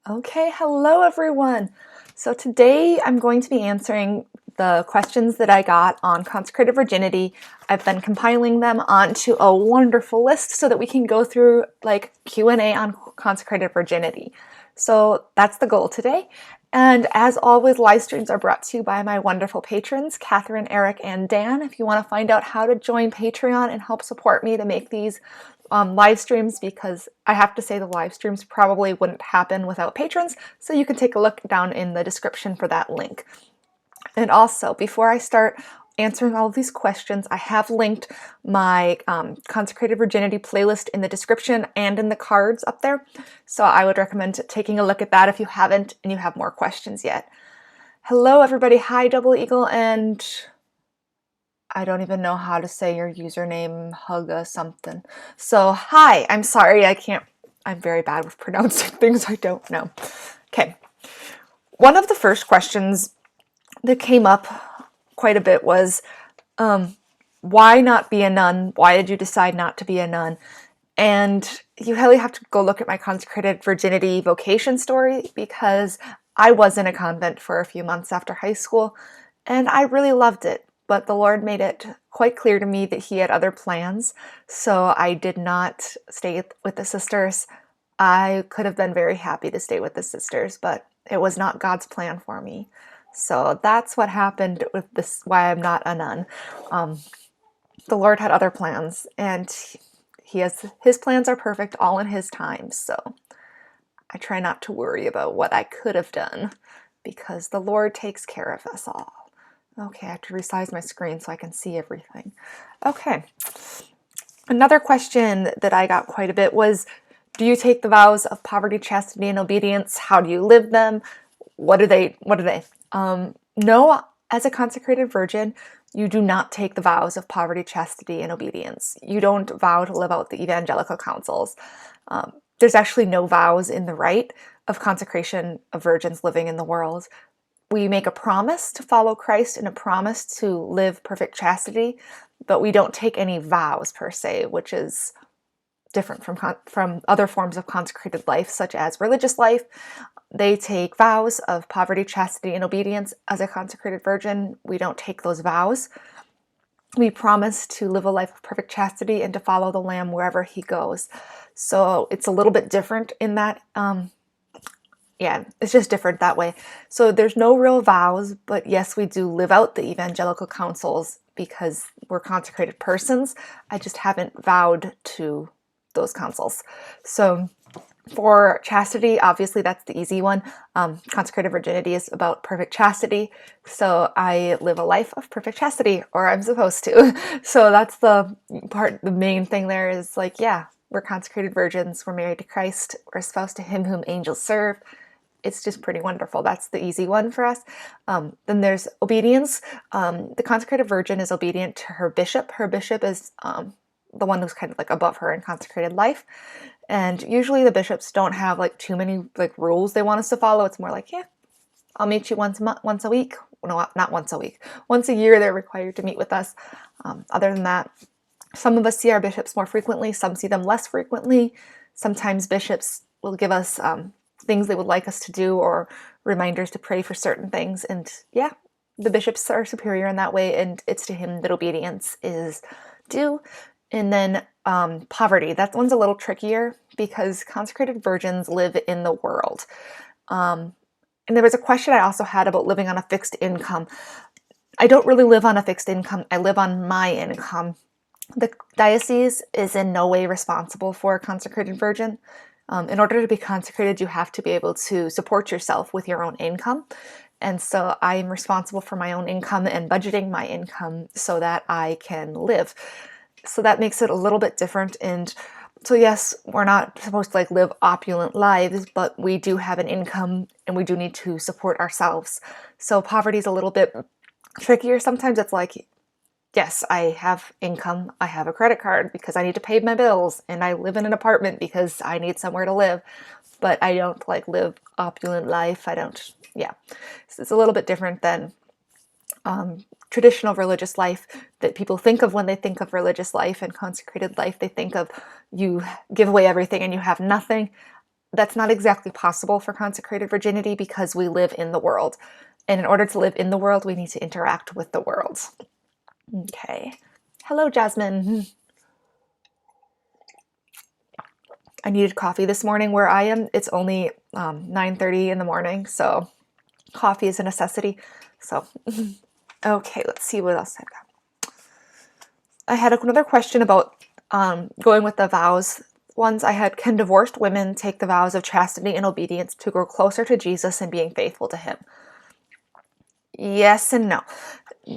Okay, hello everyone. So today I'm going to be answering the questions that I got on consecrated virginity. I've been compiling them onto a wonderful list so that we can go through like Q&A on consecrated virginity. So that's the goal today. And as always, live streams are brought to you by my wonderful patrons, Catherine, Eric, and Dan. If you want to find out how to join Patreon and help support me to make these live streams, because I have to say the live streams probably wouldn't happen without patrons, so you can take a look down in the description for that link. And also, before I start answering all of these questions, I have linked my Consecrated Virginity playlist in the description and in the cards up there, so I would recommend taking a look at that if you haven't and you have more questions yet. Hello everybody, hi Double Eagle, and I don't even know how to say your username, Hugga something. So, hi, I'm sorry, I'm very bad with pronouncing things I don't know. Okay, one of the first questions that came up quite a bit was, why not be a nun? Why did you decide not to be a nun? And you really have to go look at my consecrated virginity vocation story, because I was in a convent for a few months after high school, and I really loved it. But the Lord made it quite clear to me that He had other plans, so I did not stay with the sisters. I could have been very happy to stay with the sisters, but it was not God's plan for me. So that's what happened with this, why I'm not a nun. The Lord had other plans, and His plans are perfect, all in His time. So I try not to worry about what I could have done, because the Lord takes care of us all. Okay, I have to resize my screen so I can see everything. Okay. Another question that I got quite a bit was, do you take the vows of poverty, chastity, and obedience? How do you live them? What are they? No, as a consecrated virgin, you do not take the vows of poverty, chastity, and obedience. You don't vow to live out the evangelical counsels. There's actually no vows in the rite of consecration of virgins living in the world. We make a promise to follow Christ and a promise to live perfect chastity, but we don't take any vows per se, which is different from other forms of consecrated life, such as religious life. They take vows of poverty, chastity, and obedience. As a consecrated virgin, we don't take those vows. We promise to live a life of perfect chastity and to follow the Lamb wherever He goes. So it's a little bit different in that. Yeah, it's just different that way. So there's no real vows, but yes, we do live out the evangelical counsels because we're consecrated persons. I just haven't vowed to those counsels. So for chastity, obviously that's the easy one. Consecrated virginity is about perfect chastity. So I live a life of perfect chastity, or I'm supposed to. So that's the main thing there is like, yeah, we're consecrated virgins. We're married to Christ. We're espoused to Him whom angels serve. It's just pretty wonderful. That's the easy one for us. Then there's obedience. The consecrated virgin is obedient to her bishop. Her bishop is the one who's kind of like above her in consecrated life. And usually the bishops don't have like too many like rules they want us to follow. It's more like, yeah, I'll meet you once a week. No, not once a week. Once a year they're required to meet with us. Other than that, some of us see our bishops more frequently. Some see them less frequently. Sometimes bishops will give us things they would like us to do or reminders to pray for certain things. And yeah, the bishops are superior in that way, and it's to him that obedience is due. And then poverty, that one's a little trickier because consecrated virgins live in the world. And there was a question I also had about living on a fixed income. I don't really live on a fixed income. I live on my income. The diocese is in no way responsible for a consecrated virgin. In order to be consecrated, you have to be able to support yourself with your own income. And so I'm responsible for my own income and budgeting my income so that I can live. So that makes it a little bit different. And so yes, we're not supposed to like live opulent lives, but we do have an income and we do need to support ourselves. So poverty is a little bit trickier. Sometimes it's like, yes, I have income, I have a credit card because I need to pay my bills, and I live in an apartment because I need somewhere to live, but I don't like live opulent life. Yeah. So it's a little bit different than traditional religious life that people think of when they think of religious life and consecrated life. They think of you give away everything and you have nothing. that's not exactly possible for consecrated virginity because we live in the world. And in order to live in the world, we need to interact with the world. Okay. Hello, Jasmine. I needed coffee this morning where I am. It's only 9:30 in the morning, so coffee is a necessity. So, okay, let's see what else I've got. I had another question about going with the vows ones. I had, can divorced women take the vows of chastity and obedience to grow closer to Jesus and being faithful to him? Yes and no.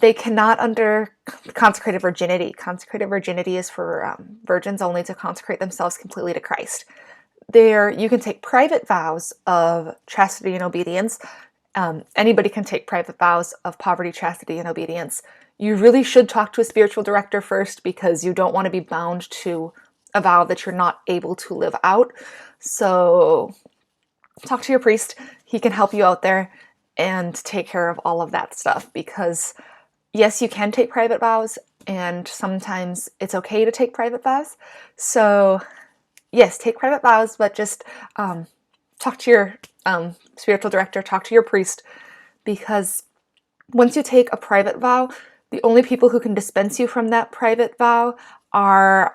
They cannot under consecrated virginity. Consecrated virginity is for virgins only to consecrate themselves completely to Christ. There, you can take private vows of chastity and obedience. Anybody can take private vows of poverty, chastity, and obedience. You really should talk to a spiritual director first because you don't want to be bound to a vow that you're not able to live out. So talk to your priest. He can help you out there and take care of all of that stuff, because yes, you can take private vows, and sometimes it's okay to take private vows. So yes, take private vows, but just talk to your spiritual director, talk to your priest, because once you take a private vow, the only people who can dispense you from that private vow are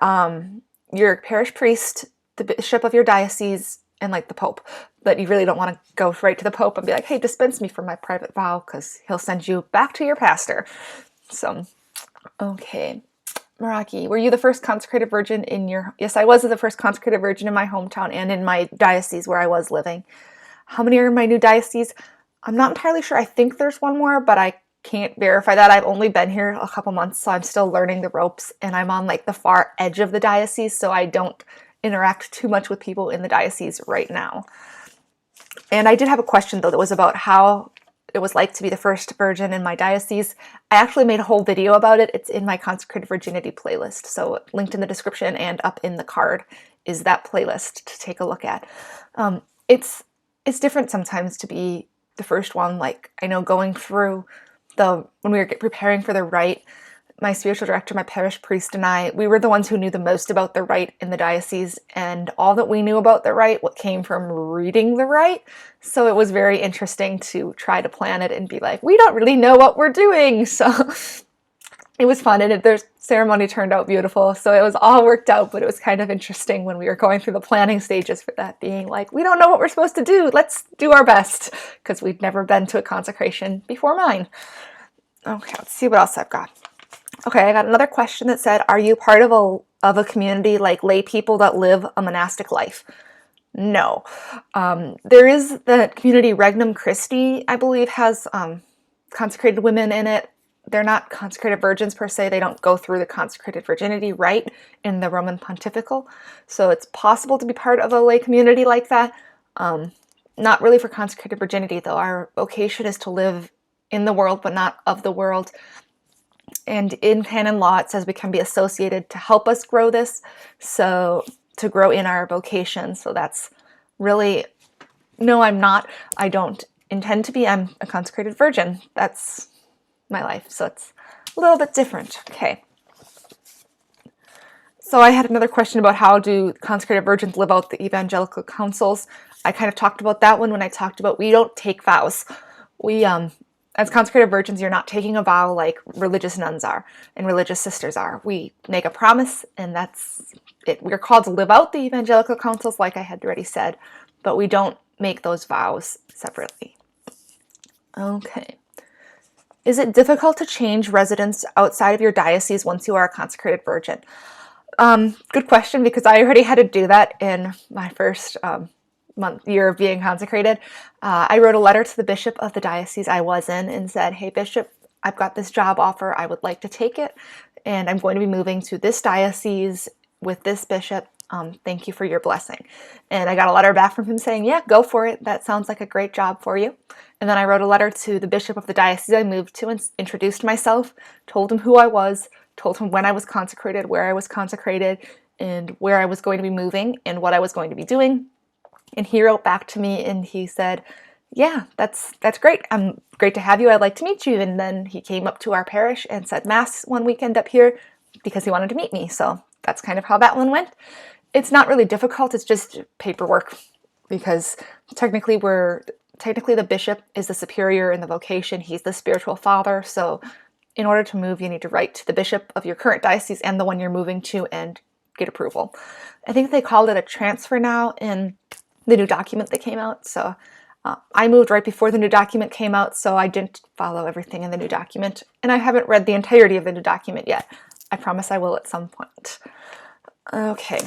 your parish priest, the bishop of your diocese, and like the Pope. But you really don't want to go right to the Pope and be like, hey, dispense me from my private vow, because he'll send you back to your pastor. So, okay. Meraki, were you the first consecrated virgin in your... Yes, I was the first consecrated virgin in my hometown and in my diocese where I was living. How many are in my new diocese? I'm not entirely sure. I think there's one more, but I can't verify that. I've only been here a couple months, so I'm still learning the ropes, and I'm on like the far edge of the diocese, so I don't interact too much with people in the diocese right now. And I did have a question though that was about how it was like to be the first virgin in my diocese. I actually made a whole video about it. It's in my Consecrated Virginity playlist, so linked in the description and up in the card is that playlist to take a look at. It's different sometimes to be the first one. Like, I know going through when we were preparing for the rite, my spiritual director, my parish priest, and I, we were the ones who knew the most about the rite in the diocese, and all that we knew about the rite came from reading the rite. So it was very interesting to try to plan it and be like, we don't really know what we're doing. So it was fun, and the ceremony turned out beautiful. So it was all worked out, but it was kind of interesting when we were going through the planning stages for that, being like, we don't know what we're supposed to do. Let's do our best, because we'd never been to a consecration before mine. Okay, let's see what else I've got. Okay, I got another question that said, are you part of a community like lay people that live a monastic life? No. There is the community Regnum Christi, I believe, has consecrated women in it. They're not consecrated virgins per se. They don't go through the consecrated virginity rite in the Roman Pontifical. So it's possible to be part of a lay community like that. Not really for consecrated virginity, though. Our vocation is to live in the world, but not of the world. And in canon law, it says we can be associated to help us grow this, so to grow in our vocation. So that's really, no, I'm not. I don't intend to be. I'm a consecrated virgin. That's my life. So it's a little bit different. Okay. So I had another question about how do consecrated virgins live out the evangelical counsels. I kind of talked about that one when I talked about we don't take vows. We, as consecrated virgins, you're not taking a vow like religious nuns are and religious sisters are. We make a promise, and that's it. We're called to live out the evangelical counsels, like I had already said, but we don't make those vows separately. Okay. Is it difficult to change residence outside of your diocese once you are a consecrated virgin? Good question, because I already had to do that in my first year of being consecrated. I wrote a letter to the bishop of the diocese I was in and said, hey, bishop, I've got this job offer. I would like to take it, and I'm going to be moving to this diocese with this bishop. Thank you for your blessing. And I got a letter back from him saying, yeah, go for it. That sounds like a great job for you. And then I wrote a letter to the bishop of the diocese I moved to and introduced myself, told him who I was, told him when I was consecrated, where I was consecrated, and where I was going to be moving and what I was going to be doing. And he wrote back to me and he said, yeah, that's great. Great to have you. I'd like to meet you. And then he came up to our parish and said mass one weekend up here because he wanted to meet me. So that's kind of how that one went. It's not really difficult. It's just paperwork. because technically the bishop is the superior in the vocation. He's the spiritual father. So in order to move, you need to write to the bishop of your current diocese and the one you're moving to and get approval. I think they called it a transfer now in the new document that came out. So I moved right before the new document came out, so I didn't follow everything in the new document. And I haven't read the entirety of the new document yet. I promise I will at some point. Okay.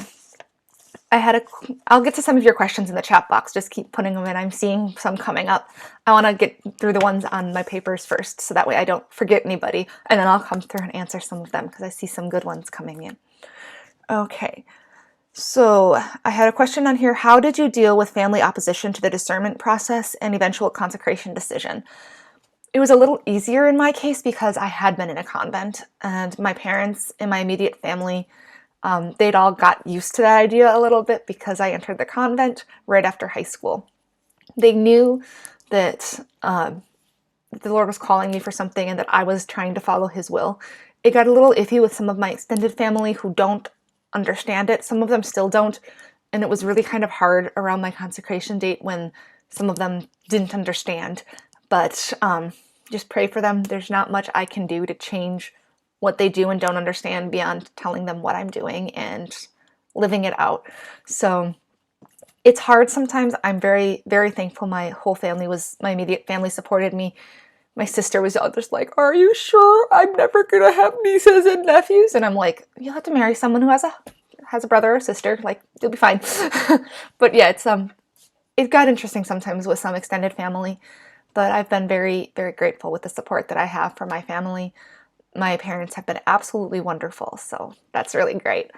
I'll get to some of your questions in the chat box. Just keep putting them in. I'm seeing some coming up. I want to get through the ones on my papers first, so that way I don't forget anybody. And then I'll come through and answer some of them, because I see some good ones coming in. Okay. So I had a question on here. How did you deal with family opposition to the discernment process and eventual consecration decision? It was a little easier in my case because I had been in a convent, and my parents and my immediate family, they'd all got used to that idea a little bit because I entered the convent right after high school. They knew that the Lord was calling me for something and that I was trying to follow His will. It got a little iffy with some of my extended family who don't understand it. Some of them still don't, and it was really kind of hard around my consecration date when some of them didn't understand. But just pray for them. There's not much I can do to change what they do and don't understand beyond telling them what I'm doing and living it out. So it's hard sometimes. I'm very, very thankful my immediate family supported me. My sister was all just like, "Are you sure? I'm never gonna have nieces and nephews." And I'm like, "You'll have to marry someone who has a brother or sister. Like, you'll be fine." But yeah, it got interesting sometimes with some extended family. But I've been very, very grateful with the support that I have from my family. My parents have been absolutely wonderful, so that's really great.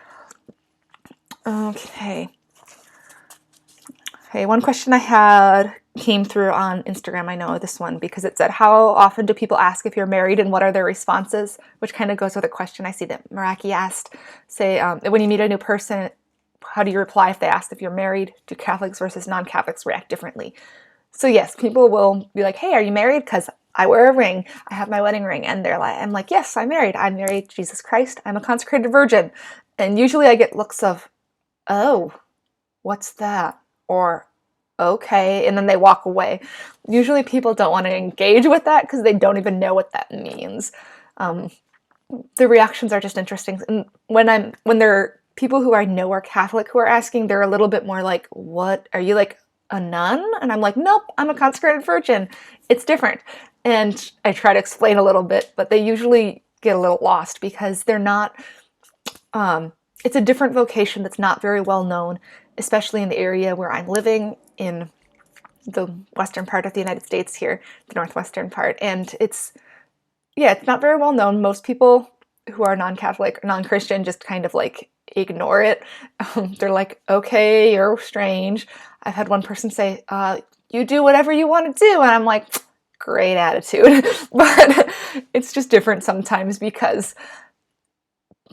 Okay. Okay, one question I had came through on Instagram. I know this one because it said, how often do people ask if you're married and what are their responses? Which kind of goes with a question I see that Meraki asked. Say, when you meet a new person, how do you reply if they ask if you're married? Do Catholics versus non-Catholics react differently? So yes, people will be like, "Hey, are you married?" Because I wear a ring. I have my wedding ring. And I'm like, "Yes, I'm married. I'm married to Jesus Christ. I'm a consecrated virgin." And usually I get looks of, "Oh, what's that?" Or, "Okay," and then they walk away. Usually people don't want to engage with that because they don't even know what that means. The reactions are just interesting. And when there are people who I know are Catholic who are asking, they're a little bit more like, "What? Are you like a nun?" And I'm like, "Nope, I'm a consecrated virgin." It's different. And I try to explain a little bit, but they usually get a little lost because they're not, it's a different vocation that's not very well known, especially in the area where I'm living in the western part of the United States here, the northwestern part. And it's not very well known. Most people who are non-Catholic, non-Christian just kind of like ignore it. They're like, "Okay, you're strange." I've had one person say, "You do whatever you want to do." And I'm like, great attitude. But it's just different sometimes because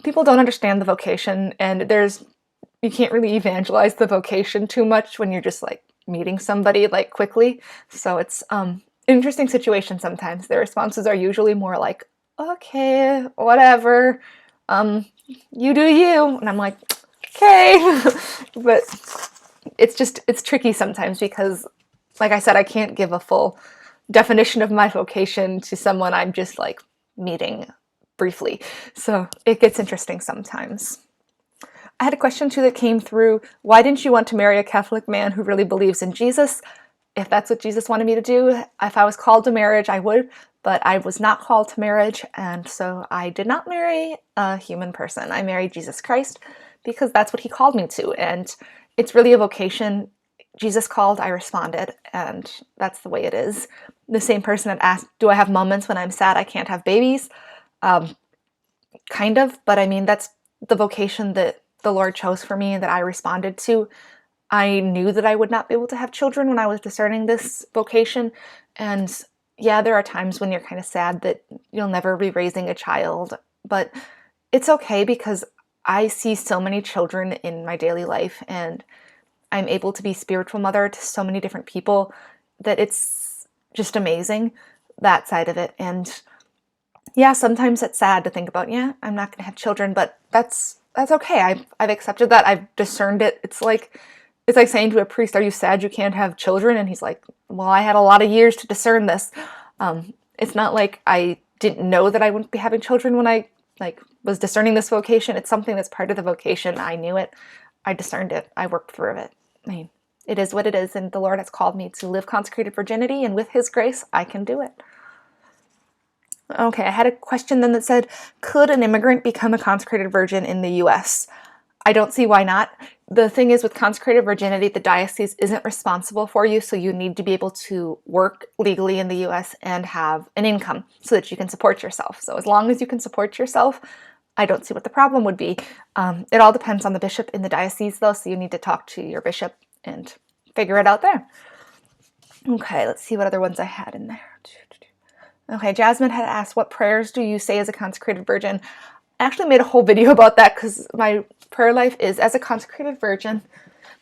people don't understand the vocation, and you can't really evangelize the vocation too much when you're just like meeting somebody like quickly. So it's an interesting situation sometimes. Their responses are usually more like, "Okay, whatever, you do you." And I'm like, "Okay." But it's tricky sometimes because, like I said, I can't give a full definition of my vocation to someone I'm just like meeting briefly. So it gets interesting sometimes. I had a question too that came through. Why didn't you want to marry a Catholic man who really believes in Jesus? If that's what Jesus wanted me to do, if I was called to marriage, I would, but I was not called to marriage, and so I did not marry a human person. I married Jesus Christ because that's what He called me to, and it's really a vocation. Jesus called, I responded, and that's the way it is. The same person that asked, "Do I have moments when I'm sad I can't have babies?" Kind of, but I mean, that's the vocation that the Lord chose for me and that I responded to. I knew that I would not be able to have children when I was discerning this vocation, and yeah, there are times when you're kind of sad that you'll never be raising a child, but it's okay because I see so many children in my daily life, and I'm able to be spiritual mother to so many different people that it's just amazing, that side of it. And yeah, sometimes it's sad to think about, I'm not going to have children, but that's okay. I've accepted that. I've discerned it. It's like it's like saying to a priest, are you sad you can't have children? And he's like, well, I had a lot of years to discern this. It's not like I didn't know that I wouldn't be having children when I was discerning this vocation. It's something that's part of the vocation. I knew it. I discerned it. I worked through it. I mean, it is what it is, and the Lord has called me to live consecrated virginity, and with His grace, I can do it. Okay, I had a question then that said, could an immigrant become a consecrated virgin in the U.S.? I don't see why not. The thing is, with consecrated virginity, the diocese isn't responsible for you, so you need to be able to work legally in the U.S. and have an income so that you can support yourself. So as long as you can support yourself, I don't see what the problem would be. It all depends on the bishop in the diocese, though, so you need to talk to your bishop and figure it out there. Okay, let's see what other ones I had in there. Okay, Jasmine had asked, what prayers do you say as a consecrated virgin? I actually made a whole video about that because my prayer life is as a consecrated virgin.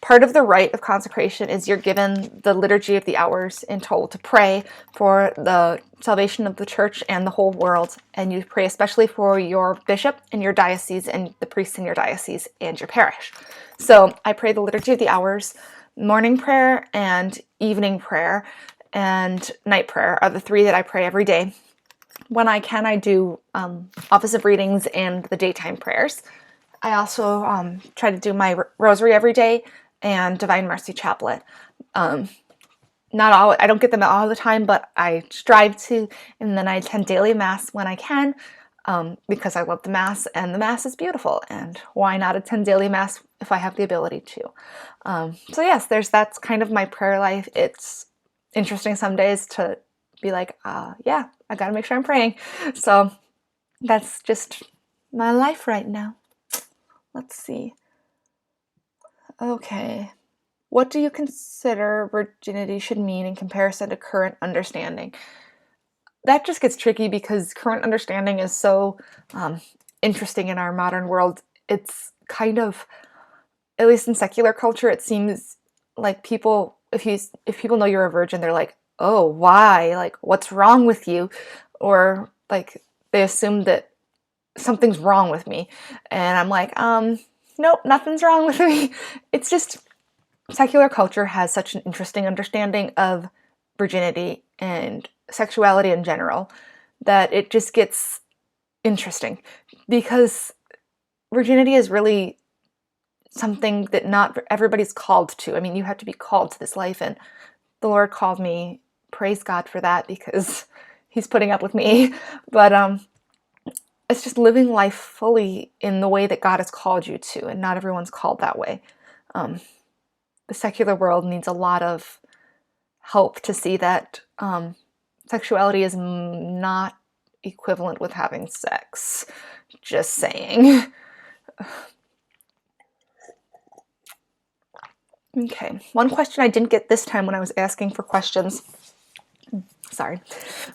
Part of the rite of consecration is you're given the liturgy of the hours in total to pray for the salvation of the church and the whole world. And you pray especially for your bishop and your diocese and the priests in your diocese and your parish. So I pray the liturgy of the hours, morning prayer and evening prayer and night prayer are the three that I pray every day. When I can, I do office of readings and the daytime prayers. I also try to do my rosary every day and Divine Mercy Chaplet. Not all, I don't get them all the time, but I strive to, and then I attend daily Mass when I can because I love the Mass, and the Mass is beautiful, and why not attend daily Mass if I have the ability to? So yes, that's kind of my prayer life. It's interesting some days to be like, yeah, I gotta make sure I'm praying. So that's just my life right now. Let's see. Okay. What do you consider virginity should mean in comparison to current understanding? That just gets tricky because current understanding is so interesting in our modern world. It's kind of, at least in secular culture, it seems like people, if people know you're a virgin, they're like, oh, why? Like, what's wrong with you? Or like they assume that something's wrong with me. And I'm like, nope, nothing's wrong with me. It's just secular culture has such an interesting understanding of virginity and sexuality in general that it just gets interesting because virginity is really something that not everybody's called to. I mean, you have to be called to this life, and the Lord called me. Praise God for that because He's putting up with me. But it's just living life fully in the way that God has called you to, and not everyone's called that way. The secular world needs a lot of help to see that sexuality is not equivalent with having sex. Just saying. Okay, one question I didn't get this time when I was asking for questions. Sorry.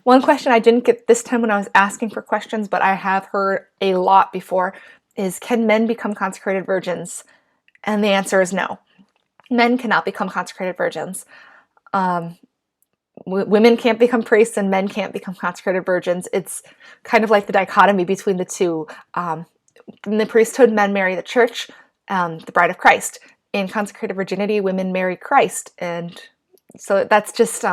One question I didn't get this time when I was asking for questions, but I have heard a lot before, is can men become consecrated virgins? And the answer is no. Men cannot become consecrated virgins. Women can't become priests and men can't become consecrated virgins. It's kind of like the dichotomy between the two. In the priesthood, men marry the church, the bride of Christ. In consecrated virginity, women marry Christ. And so that's just...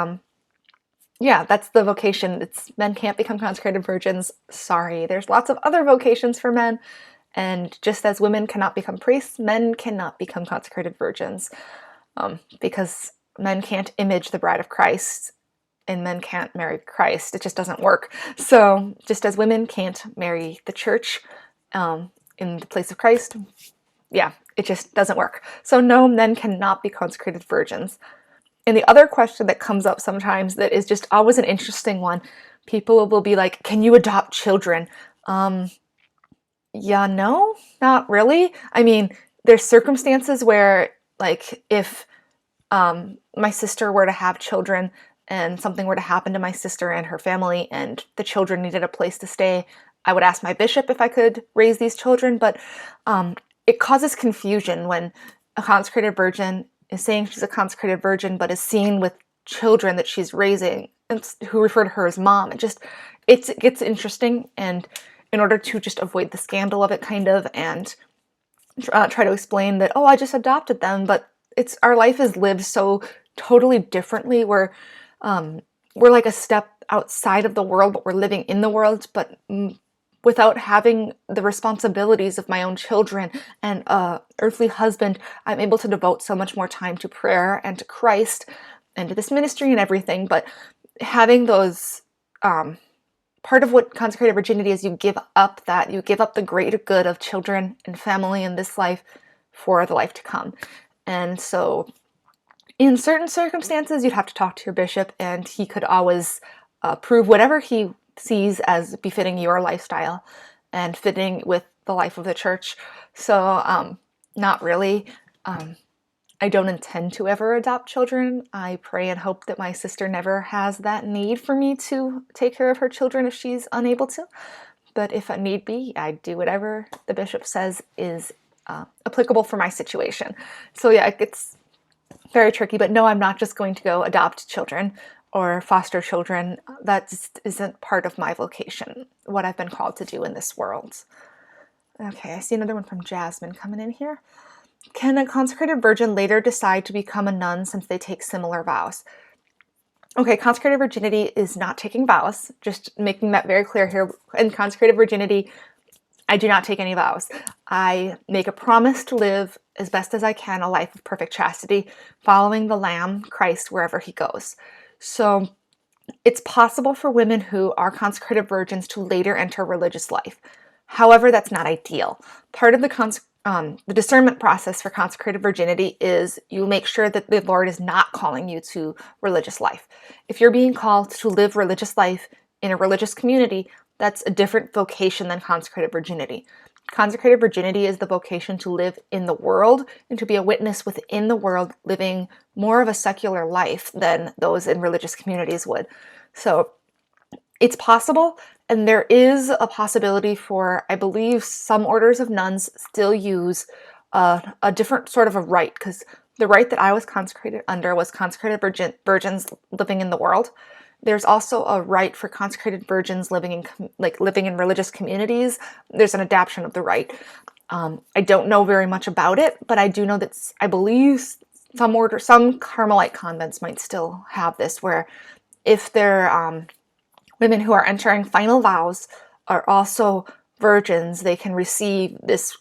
yeah, that's the vocation. It's men can't become consecrated virgins. Sorry, there's lots of other vocations for men. And just as women cannot become priests, men cannot become consecrated virgins because men can't image the bride of Christ and men can't marry Christ. It just doesn't work. So just as women can't marry the church in the place of Christ, yeah, it just doesn't work. So no, men cannot be consecrated virgins. And the other question that comes up sometimes that is just always an interesting one, people will be like, can you adopt children? Yeah, no, not really. I mean, there's circumstances where, like, if my sister were to have children and something were to happen to my sister and her family and the children needed a place to stay, I would ask my bishop if I could raise these children. But it causes confusion when a consecrated virgin is saying she's a consecrated virgin, but is seen with children that she's raising who refer to her as mom. It gets interesting, and in order to just avoid the scandal of it, kind of, and try to explain that, oh, I just adopted them, but it's our life is lived so totally differently. We're like a step outside of the world, but we're living in the world, but without having the responsibilities of my own children and earthly husband, I'm able to devote so much more time to prayer and to Christ and to this ministry and everything. But having those, part of what consecrated virginity is, you give up the greater good of children and family in this life for the life to come. And so in certain circumstances, you'd have to talk to your bishop, and he could always approve whatever he sees as befitting your lifestyle and fitting with the life of the church. So not really. I don't intend to ever adopt children. I pray and hope that my sister never has that need for me to take care of her children if she's unable to. But if a need be, I do whatever the bishop says is applicable for my situation. So yeah, it's very tricky, but no, I'm not just going to go adopt children or foster children. That just isn't part of my vocation, what I've been called to do in this world. Okay, I see another one from Jasmine coming in here. Can a consecrated virgin later decide to become a nun since they take similar vows? Okay, consecrated virginity is not taking vows, just making that very clear here. In consecrated virginity, I do not take any vows. I make a promise to live as best as I can a life of perfect chastity, following the Lamb, Christ, wherever he goes. So it's possible for women who are consecrated virgins to later enter religious life. However, that's not ideal. Part of the discernment process for consecrated virginity is you make sure that the Lord is not calling you to religious life. If you're being called to live religious life in a religious community, that's a different vocation than consecrated virginity. Consecrated virginity is the vocation to live in the world and to be a witness within the world, living more of a secular life than those in religious communities would. So it's possible, and there is a possibility for, I believe, some orders of nuns still use a different sort of a rite, because the rite that I was consecrated under was consecrated virgins living in the world. There's also a rite for consecrated virgins living in religious communities. There's an adaptation of the rite. I don't know very much about it, but I do know that I believe some Carmelite convents might still have this, where if they're women who are entering final vows are also virgins, they can receive this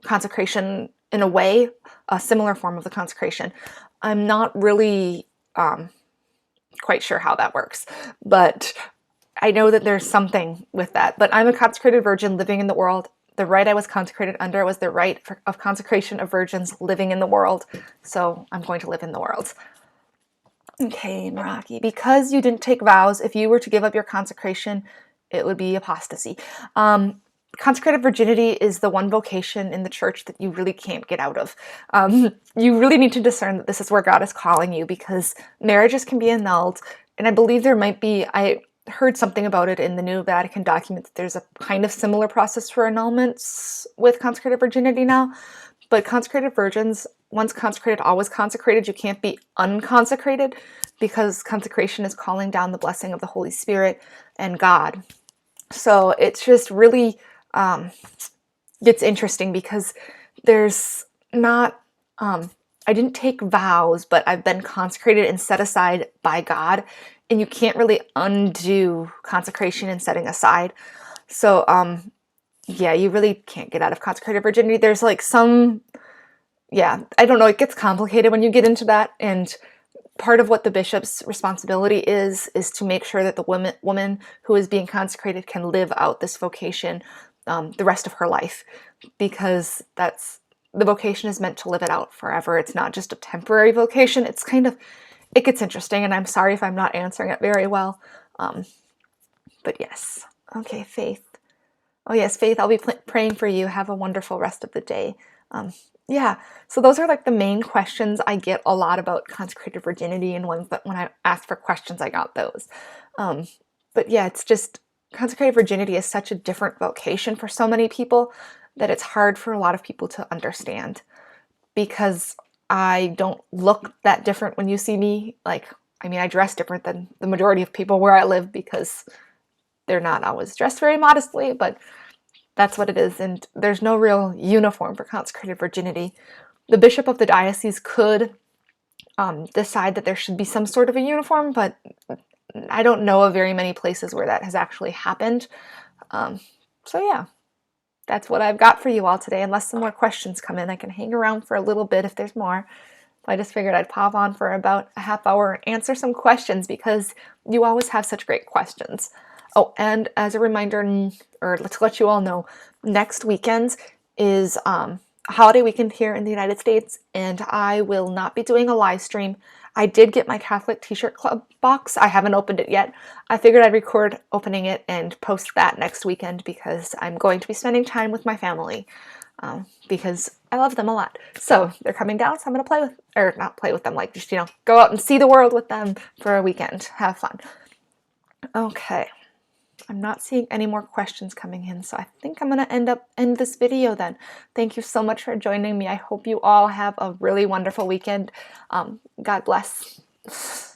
consecration in a way, a similar form of the consecration. I'm not really quite sure how that works, but I know that there's something with that. But I'm a consecrated virgin living in the world. The rite I was consecrated under was the rite of consecration of virgins living in the world. So I'm going to live in the world. Okay, Meraki, because you didn't take vows, if you were to give up your consecration, it would be apostasy. Consecrated virginity is the one vocation in the church that you really can't get out of. You really need to discern that this is where God is calling you, because marriages can be annulled. And I believe I heard something about it in the New Vatican document, that there's a kind of similar process for annulments with consecrated virginity now. But consecrated virgins, once consecrated, always consecrated. You can't be unconsecrated, because consecration is calling down the blessing of the Holy Spirit and God. So it's just really gets interesting, because there's not, I didn't take vows, but I've been consecrated and set aside by God, and you can't really undo consecration and setting aside. So yeah, you really can't get out of consecrated virginity. There's like I don't know, it gets complicated when you get into that, and part of what the bishop's responsibility is to make sure that the woman who is being consecrated can live out this vocation the rest of her life, because the vocation is meant to live it out forever. It's not just a temporary vocation. It gets interesting, and I'm sorry if I'm not answering it very well. But yes. Okay, Faith. Oh yes, Faith, I'll be praying for you. Have a wonderful rest of the day. Yeah, so those are like the main questions I get a lot about consecrated virginity, and ones that when I asked for questions, I got those. But yeah, it's just, consecrated virginity is such a different vocation for so many people that it's hard for a lot of people to understand, because I don't look that different when you see me. I dress different than the majority of people where I live, because they're not always dressed very modestly, but that's what it is. And there's no real uniform for consecrated virginity. The bishop of the diocese could decide that there should be some sort of a uniform, but I don't know of very many places where that has actually happened. So yeah, that's what I've got for you all today. Unless some more questions come in, I can hang around for a little bit if there's more. I just figured I'd pop on for about a half hour and answer some questions because you always have such great questions. Oh, and as a reminder, or to let you all know, next weekend is a holiday weekend here in the United States, and I will not be doing a live stream. I did get my Catholic T-shirt club box. I haven't opened it yet. I figured I'd record opening it and post that next weekend because I'm going to be spending time with my family because I love them a lot. So they're coming down, so I'm going to play with, or not play with them, like just, go out and see the world with them for a weekend. Have fun. Okay. I'm not seeing any more questions coming in, so I think I'm going to end this video then. Thank you so much for joining me. I hope you all have a really wonderful weekend. God bless.